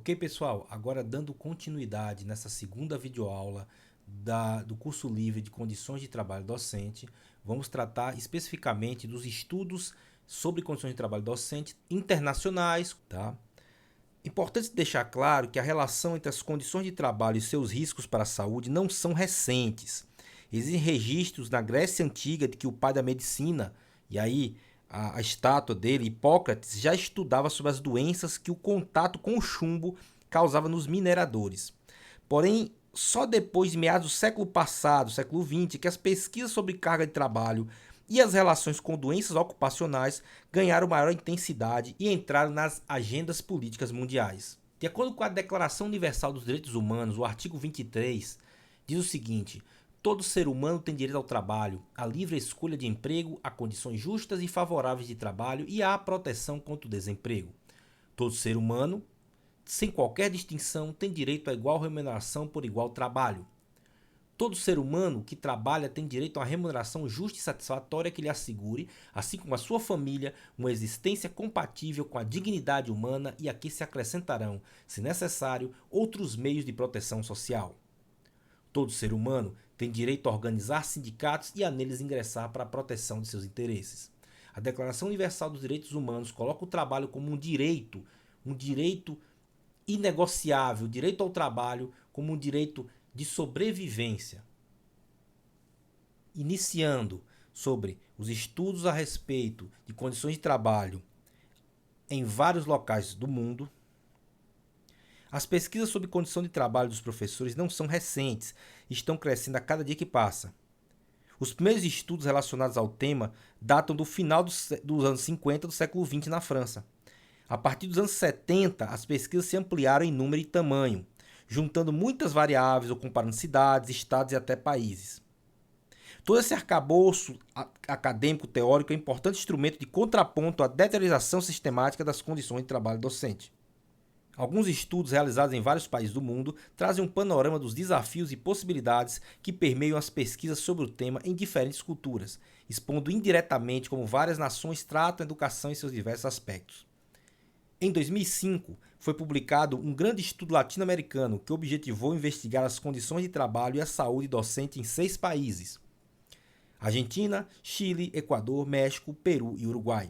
Ok, pessoal? Agora dando continuidade nessa segunda videoaula do curso livre de condições de trabalho docente, vamos tratar especificamente dos estudos sobre condições de trabalho docente internacionais, tá? Importante deixar claro que a relação entre as condições de trabalho e seus riscos para a saúde não são recentes. Existem registros na Grécia Antiga de que o pai da medicina, e aí a estátua dele, Hipócrates, já estudava sobre as doenças que o contato com o chumbo causava nos mineradores. Porém, só depois de meados do século passado, século XX, que as pesquisas sobre carga de trabalho e as relações com doenças ocupacionais ganharam maior intensidade e entraram nas agendas políticas mundiais. De acordo com a Declaração Universal dos Direitos Humanos, o artigo 23 diz o seguinte: todo ser humano tem direito ao trabalho, à livre escolha de emprego, a condições justas e favoráveis de trabalho e à proteção contra o desemprego. Todo ser humano, sem qualquer distinção, tem direito a igual remuneração por igual trabalho. Todo ser humano que trabalha tem direito a uma remuneração justa e satisfatória que lhe assegure, assim como a sua família, uma existência compatível com a dignidade humana e a que se acrescentarão, se necessário, outros meios de proteção social. Todo ser humano tem direito a organizar sindicatos e a neles ingressar para a proteção de seus interesses. A Declaração Universal dos Direitos Humanos coloca o trabalho como um direito inegociável, o direito ao trabalho como um direito de sobrevivência. Iniciando sobre os estudos a respeito de condições de trabalho em vários locais do mundo, as pesquisas sobre condição de trabalho dos professores não são recentes e estão crescendo a cada dia que passa. Os primeiros estudos relacionados ao tema datam do final dos anos 50 do século XX na França. A partir dos anos 70, as pesquisas se ampliaram em número e tamanho, juntando muitas variáveis ou comparando cidades, estados e até países. Todo esse arcabouço acadêmico teórico é um importante instrumento de contraponto à deterioração sistemática das condições de trabalho docente. Alguns estudos realizados em vários países do mundo trazem um panorama dos desafios e possibilidades que permeiam as pesquisas sobre o tema em diferentes culturas, expondo indiretamente como várias nações tratam a educação em seus diversos aspectos. Em 2005, foi publicado um grande estudo latino-americano que objetivou investigar as condições de trabalho e a saúde docente em 6 países: Argentina, Chile, Equador, México, Peru e Uruguai.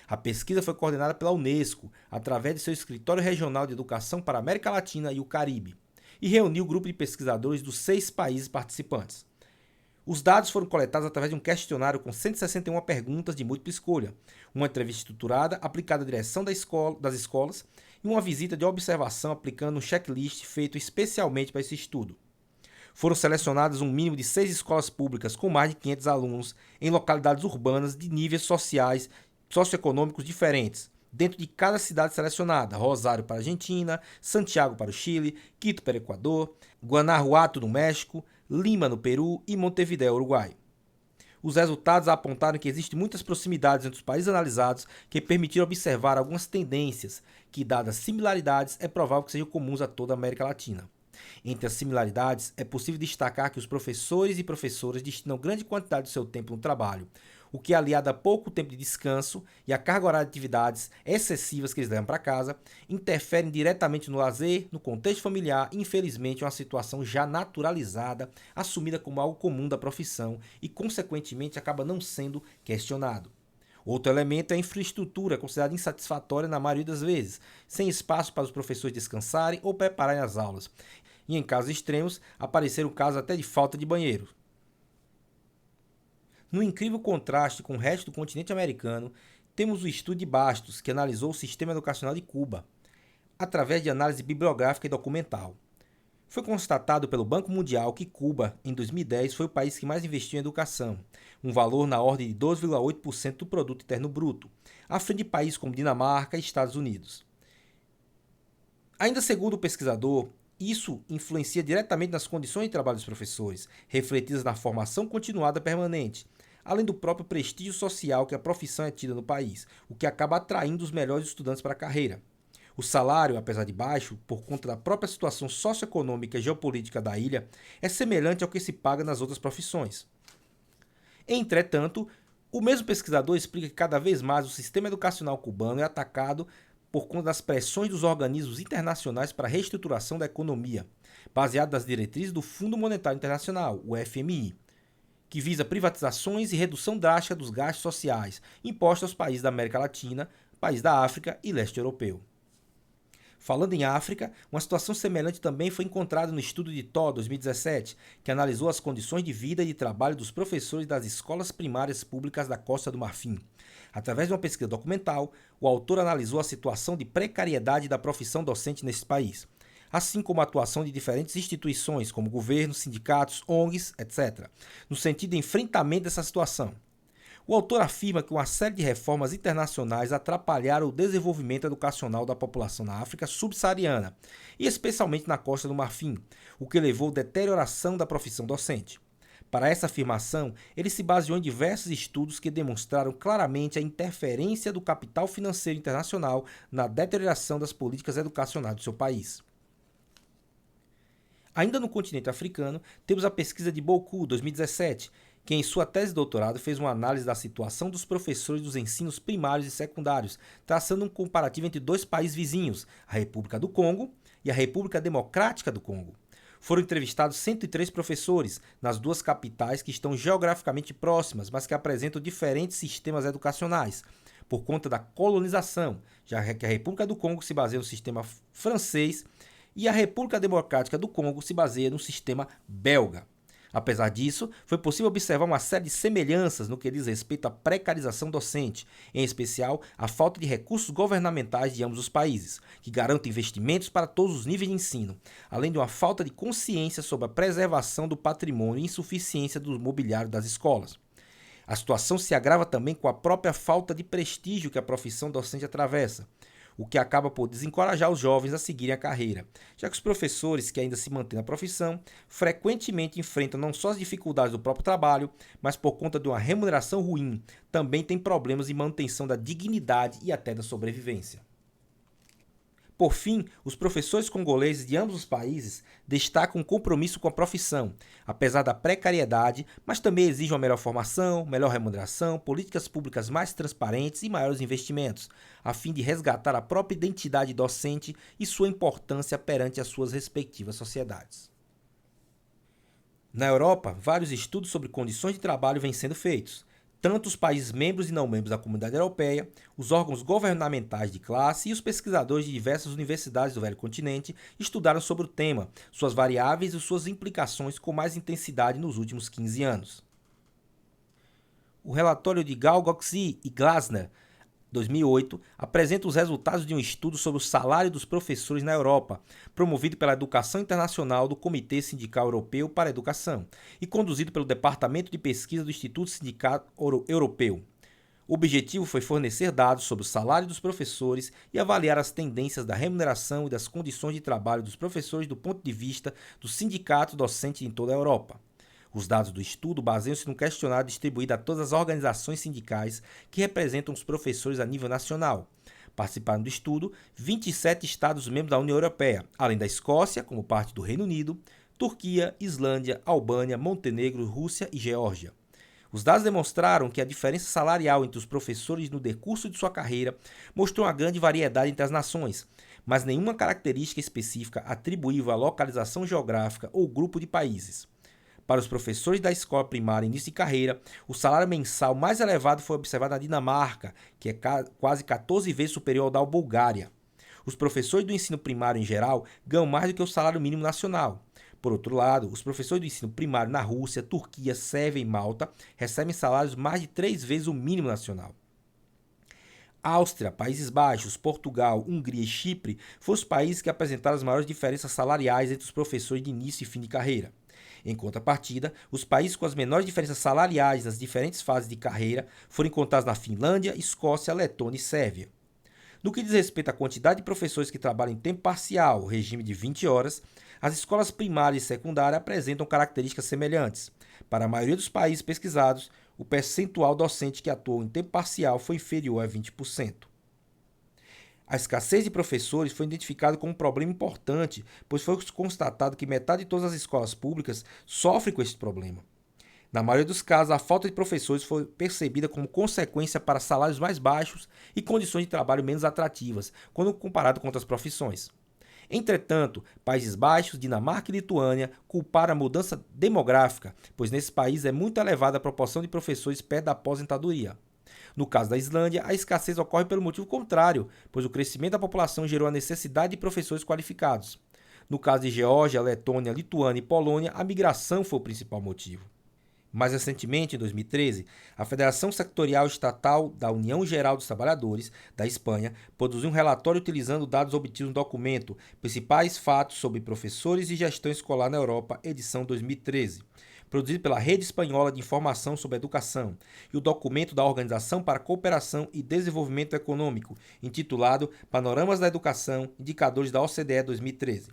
A pesquisa foi coordenada pela Unesco, através de seu Escritório Regional de Educação para a América Latina e o Caribe, e reuniu o grupo de pesquisadores dos 6 países participantes. Os dados foram coletados através de um questionário com 161 perguntas de múltipla escolha, uma entrevista estruturada aplicada à direção das escolas e uma visita de observação aplicando um checklist feito especialmente para esse estudo. Foram selecionadas um mínimo de 6 escolas públicas com mais de 500 alunos em localidades urbanas de níveis socioeconômicos diferentes, dentro de cada cidade selecionada: Rosário para a Argentina, Santiago para o Chile, Quito para o Equador, Guanajuato no México, Lima no Peru e Montevideo, Uruguai. Os resultados apontaram que existem muitas proximidades entre os países analisados que permitiram observar algumas tendências que, dadas similaridades, é provável que sejam comuns a toda a América Latina. Entre as similaridades, é possível destacar que os professores e professoras destinam grande quantidade do seu tempo no trabalho, o que, aliado a pouco tempo de descanso e a carga horária de atividades excessivas que eles levam para casa, interferem diretamente no lazer, no contexto familiar e, infelizmente, é uma situação já naturalizada, assumida como algo comum da profissão e, consequentemente, acaba não sendo questionado. Outro elemento é a infraestrutura, considerada insatisfatória na maioria das vezes, sem espaço para os professores descansarem ou prepararem as aulas. E, em casos extremos, apareceram casos até de falta de banheiro. No incrível contraste com o resto do continente americano, temos o estudo de Bastos, que analisou o sistema educacional de Cuba, através de análise bibliográfica e documental. Foi constatado pelo Banco Mundial que Cuba, em 2010, foi o país que mais investiu em educação, um valor na ordem de 12,8% do produto interno bruto, à frente de países como Dinamarca e Estados Unidos. Ainda segundo o pesquisador, isso influencia diretamente nas condições de trabalho dos professores, refletidas na formação continuada permanente, além do próprio prestígio social que a profissão é tida no país, o que acaba atraindo os melhores estudantes para a carreira. O salário, apesar de baixo, por conta da própria situação socioeconômica e geopolítica da ilha, é semelhante ao que se paga nas outras profissões. Entretanto, o mesmo pesquisador explica que cada vez mais o sistema educacional cubano é atacado por conta das pressões dos organismos internacionais para a reestruturação da economia, baseado nas diretrizes do Fundo Monetário Internacional, o FMI, que visa privatizações e redução drástica dos gastos sociais impostos aos países da América Latina, países da África e leste europeu. Falando em África, uma situação semelhante também foi encontrada no estudo de Tó 2017, que analisou as condições de vida e de trabalho dos professores das escolas primárias públicas da Costa do Marfim. Através de uma pesquisa documental, o autor analisou a situação de precariedade da profissão docente nesse país, assim como a atuação de diferentes instituições, como governos, sindicatos, ONGs, etc., no sentido de enfrentamento dessa situação. O autor afirma que uma série de reformas internacionais atrapalharam o desenvolvimento educacional da população na África subsaariana, e especialmente na Costa do Marfim, o que levou à deterioração da profissão docente. Para essa afirmação, ele se baseou em diversos estudos que demonstraram claramente a interferência do capital financeiro internacional na deterioração das políticas educacionais do seu país. Ainda no continente africano, temos a pesquisa de Boku, 2017, que em sua tese de doutorado fez uma análise da situação dos professores dos ensinos primários e secundários, traçando um comparativo entre dois países vizinhos, a República do Congo e a República Democrática do Congo. Foram entrevistados 103 professores nas duas capitais que estão geograficamente próximas, mas que apresentam diferentes sistemas educacionais, por conta da colonização, já que a República do Congo se baseia no sistema francês e a República Democrática do Congo se baseia no sistema belga. Apesar disso, foi possível observar uma série de semelhanças no que diz respeito à precarização docente, em especial a falta de recursos governamentais de ambos os países, que garantem investimentos para todos os níveis de ensino, além de uma falta de consciência sobre a preservação do patrimônio e insuficiência do mobiliário das escolas. A situação se agrava também com a própria falta de prestígio que a profissão docente atravessa, o que acaba por desencorajar os jovens a seguirem a carreira, já que os professores que ainda se mantêm na profissão frequentemente enfrentam não só as dificuldades do próprio trabalho, mas por conta de uma remuneração ruim, também têm problemas de manutenção da dignidade e até da sobrevivência. Por fim, os professores congoleses de ambos os países destacam um compromisso com a profissão, apesar da precariedade, mas também exigem uma melhor formação, melhor remuneração, políticas públicas mais transparentes e maiores investimentos, a fim de resgatar a própria identidade docente e sua importância perante as suas respectivas sociedades. Na Europa, vários estudos sobre condições de trabalho vêm sendo feitos. Tanto os países membros e não membros da Comunidade Europeia, os órgãos governamentais de classe e os pesquisadores de diversas universidades do Velho Continente estudaram sobre o tema, suas variáveis e suas implicações com mais intensidade nos últimos 15 anos. O relatório de Galgoxi e Glasner, 2008, apresenta os resultados de um estudo sobre o salário dos professores na Europa, promovido pela Educação Internacional do Comitê Sindical Europeu para a Educação e conduzido pelo Departamento de Pesquisa do Instituto Sindical Europeu. O objetivo foi fornecer dados sobre o salário dos professores e avaliar as tendências da remuneração e das condições de trabalho dos professores do ponto de vista dos sindicatos docentes em toda a Europa. Os dados do estudo baseiam-se num questionário distribuído a todas as organizações sindicais que representam os professores a nível nacional. Participaram do estudo 27 Estados-membros da União Europeia, além da Escócia, como parte do Reino Unido, Turquia, Islândia, Albânia, Montenegro, Rússia e Geórgia. Os dados demonstraram que a diferença salarial entre os professores no decurso de sua carreira mostrou uma grande variedade entre as nações, mas nenhuma característica específica atribuível à localização geográfica ou grupo de países. Para os professores da escola primária início de carreira, o salário mensal mais elevado foi observado na Dinamarca, que é quase 14 vezes superior ao da Bulgária. Os professores do ensino primário em geral ganham mais do que o salário mínimo nacional. Por outro lado, os professores do ensino primário na Rússia, Turquia, Sérvia e Malta recebem salários mais de 3 vezes o mínimo nacional. Áustria, Países Baixos, Portugal, Hungria e Chipre foram os países que apresentaram as maiores diferenças salariais entre os professores de início e fim de carreira. Em contrapartida, os países com as menores diferenças salariais nas diferentes fases de carreira foram encontrados na Finlândia, Escócia, Letônia e Sérvia. No que diz respeito à quantidade de professores que trabalham em tempo parcial, regime de 20 horas, as escolas primárias e secundárias apresentam características semelhantes. Para a maioria dos países pesquisados, o percentual docente que atuou em tempo parcial foi inferior a 20%. A escassez de professores foi identificada como um problema importante, pois foi constatado que metade de todas as escolas públicas sofre com esse problema. Na maioria dos casos, a falta de professores foi percebida como consequência para salários mais baixos e condições de trabalho menos atrativas, quando comparado com outras profissões. Entretanto, Países Baixos, Dinamarca e Lituânia culparam a mudança demográfica, pois nesse país é muito elevada a proporção de professores perto da aposentadoria. No caso da Islândia, a escassez ocorre pelo motivo contrário, pois o crescimento da população gerou a necessidade de professores qualificados. No caso de Geórgia, Letônia, Lituânia e Polônia, a migração foi o principal motivo. Mais recentemente, em 2013, a Federação Sectorial Estatal da União Geral dos Trabalhadores, da Espanha, produziu um relatório utilizando dados obtidos no documento Principais Fatos sobre Professores e Gestão Escolar na Europa, edição 2013, produzido pela Rede Espanhola de Informação sobre Educação, e o documento da Organização para a Cooperação e Desenvolvimento Econômico, intitulado Panoramas da Educação, Indicadores da OCDE 2013.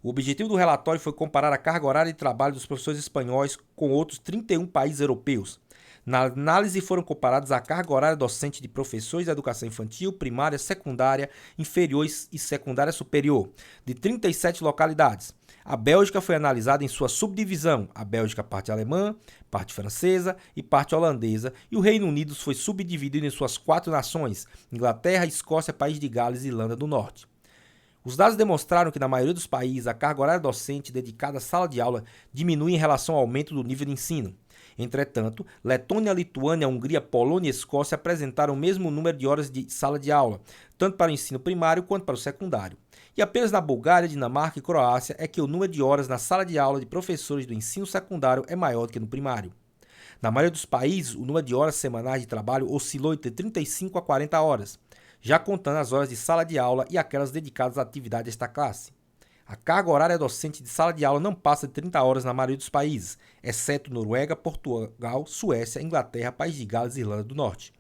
O objetivo do relatório foi comparar a carga horária de trabalho dos professores espanhóis com outros 31 países europeus. Na análise foram comparados a carga horária docente de professores da educação infantil, primária, secundária, inferior e secundária superior, de 37 localidades. A Bélgica foi analisada em sua subdivisão, a Bélgica parte alemã, parte francesa e parte holandesa, e o Reino Unido foi subdividido em suas 4 nações, Inglaterra, Escócia, País de Gales e Irlanda do Norte. Os dados demonstraram que na maioria dos países a carga horária docente dedicada à sala de aula diminui em relação ao aumento do nível de ensino. Entretanto, Letônia, Lituânia, Hungria, Polônia e Escócia apresentaram o mesmo número de horas de sala de aula, tanto para o ensino primário quanto para o secundário. E apenas na Bulgária, Dinamarca e Croácia é que o número de horas na sala de aula de professores do ensino secundário é maior do que no primário. Na maioria dos países, o número de horas semanais de trabalho oscilou entre 35 a 40 horas, já contando as horas de sala de aula e aquelas dedicadas à atividade desta classe. A carga horária docente de sala de aula não passa de 30 horas na maioria dos países, exceto Noruega, Portugal, Suécia, Inglaterra, País de Gales e Irlanda do Norte.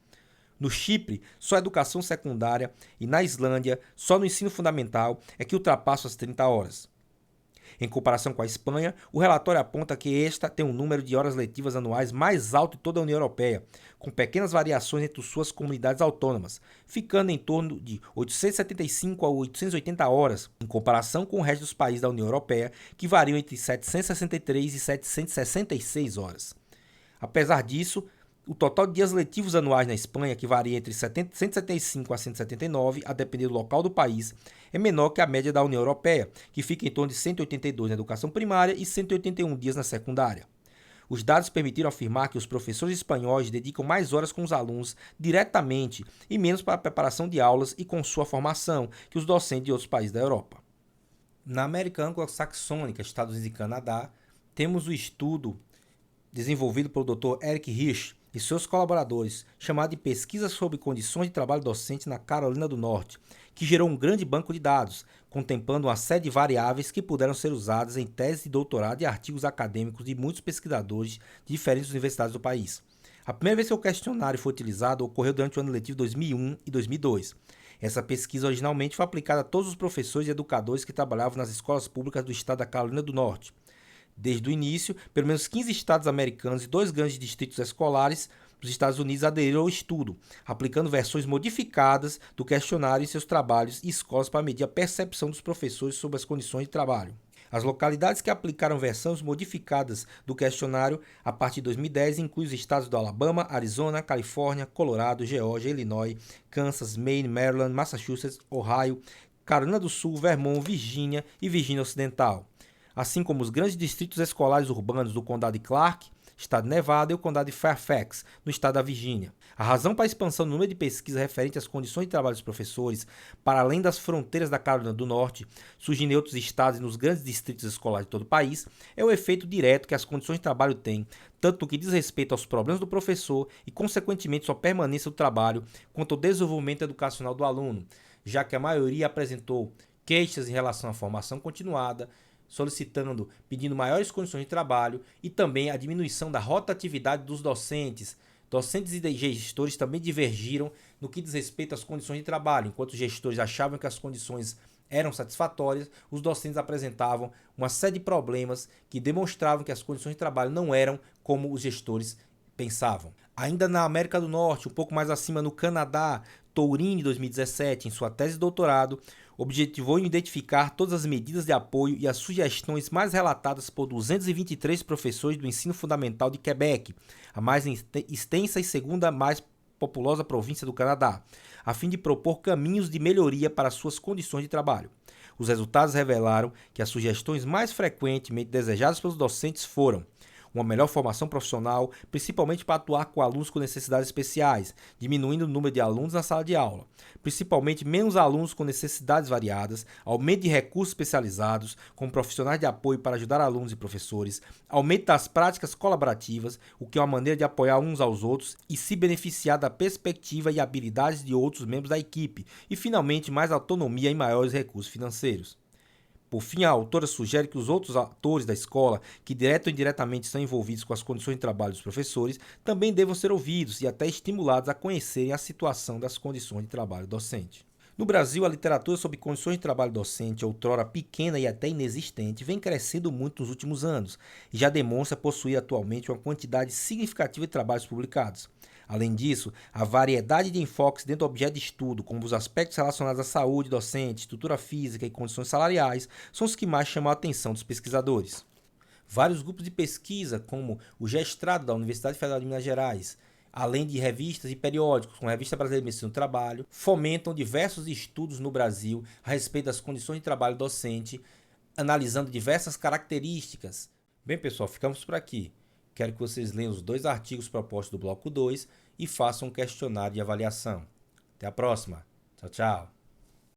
No Chipre, só a educação secundária e na Islândia, só no ensino fundamental é que ultrapassa as 30 horas. Em comparação com a Espanha, o relatório aponta que esta tem um número de horas letivas anuais mais alto de toda a União Europeia, com pequenas variações entre suas comunidades autônomas, ficando em torno de 875 a 880 horas, em comparação com o resto dos países da União Europeia, que variam entre 763 e 766 horas. Apesar disso, o total de dias letivos anuais na Espanha, que varia entre 175 a 179, a depender do local do país, é menor que a média da União Europeia, que fica em torno de 182 na educação primária e 181 dias na secundária. Os dados permitiram afirmar que os professores espanhóis dedicam mais horas com os alunos diretamente e menos para a preparação de aulas e com sua formação que os docentes de outros países da Europa. Na América Anglo-Saxônica, Estados Unidos e Canadá, temos o estudo desenvolvido pelo Dr. Eric Hirsch e seus colaboradores, chamado de Pesquisa sobre Condições de Trabalho Docente na Carolina do Norte, que gerou um grande banco de dados, contemplando uma série de variáveis que puderam ser usadas em teses de doutorado e artigos acadêmicos de muitos pesquisadores de diferentes universidades do país. A primeira vez que o questionário foi utilizado ocorreu durante o ano letivo 2001 e 2002. Essa pesquisa originalmente foi aplicada a todos os professores e educadores que trabalhavam nas escolas públicas do estado da Carolina do Norte. Desde o início, pelo menos 15 estados americanos e 2 grandes distritos escolares dos Estados Unidos aderiram ao estudo, aplicando versões modificadas do questionário em seus trabalhos e escolas para medir a percepção dos professores sobre as condições de trabalho. As localidades que aplicaram versões modificadas do questionário a partir de 2010 incluem os estados do Alabama, Arizona, Califórnia, Colorado, Geórgia, Illinois, Kansas, Maine, Maryland, Massachusetts, Ohio, Carolina do Sul, Vermont, Virgínia e Virgínia Ocidental, assim como os grandes distritos escolares urbanos do Condado de Clark, estado de Nevada, e o Condado de Fairfax, no estado da Virgínia. A razão para a expansão do número de pesquisas referente às condições de trabalho dos professores, para além das fronteiras da Carolina do Norte, surgindo em outros estados e nos grandes distritos escolares de todo o país, é o efeito direto que as condições de trabalho têm, tanto no que diz respeito aos problemas do professor e, consequentemente, sua permanência do trabalho, quanto ao desenvolvimento educacional do aluno, já que a maioria apresentou queixas em relação à formação continuada, pedindo maiores condições de trabalho e também a diminuição da rotatividade dos docentes. Docentes e gestores também divergiram no que diz respeito às condições de trabalho. Enquanto os gestores achavam que as condições eram satisfatórias, os docentes apresentavam uma série de problemas que demonstravam que as condições de trabalho não eram como os gestores pensavam. Ainda na América do Norte, um pouco mais acima no Canadá, Tourini, em 2017, em sua tese de doutorado, objetivou em identificar todas as medidas de apoio e as sugestões mais relatadas por 223 professores do ensino fundamental de Quebec, a mais extensa e segunda mais populosa província do Canadá, a fim de propor caminhos de melhoria para suas condições de trabalho. Os resultados revelaram que as sugestões mais frequentemente desejadas pelos docentes foram uma melhor formação profissional, principalmente para atuar com alunos com necessidades especiais, diminuindo o número de alunos na sala de aula, principalmente menos alunos com necessidades variadas, aumento de recursos especializados, com profissionais de apoio para ajudar alunos e professores, aumento das práticas colaborativas, o que é uma maneira de apoiar uns aos outros e se beneficiar da perspectiva e habilidades de outros membros da equipe, e finalmente mais autonomia e maiores recursos financeiros. Por fim, a autora sugere que os outros atores da escola, que direto ou indiretamente estão envolvidos com as condições de trabalho dos professores, também devam ser ouvidos e até estimulados a conhecerem a situação das condições de trabalho docente. No Brasil, a literatura sobre condições de trabalho docente, outrora pequena e até inexistente, vem crescendo muito nos últimos anos e já demonstra possuir atualmente uma quantidade significativa de trabalhos publicados. Além disso, a variedade de enfoques dentro do objeto de estudo, como os aspectos relacionados à saúde docente, estrutura física e condições salariais, são os que mais chamam a atenção dos pesquisadores. Vários grupos de pesquisa, como o Gestrado da Universidade Federal de Minas Gerais, além de revistas e periódicos, como a Revista Brasileira de Medicina do Trabalho, fomentam diversos estudos no Brasil a respeito das condições de trabalho docente, analisando diversas características. Bem, pessoal, ficamos por aqui. Quero que vocês leiam os 2 artigos propostos do bloco 2 e façam um questionário de avaliação. Até a próxima. Tchau, tchau.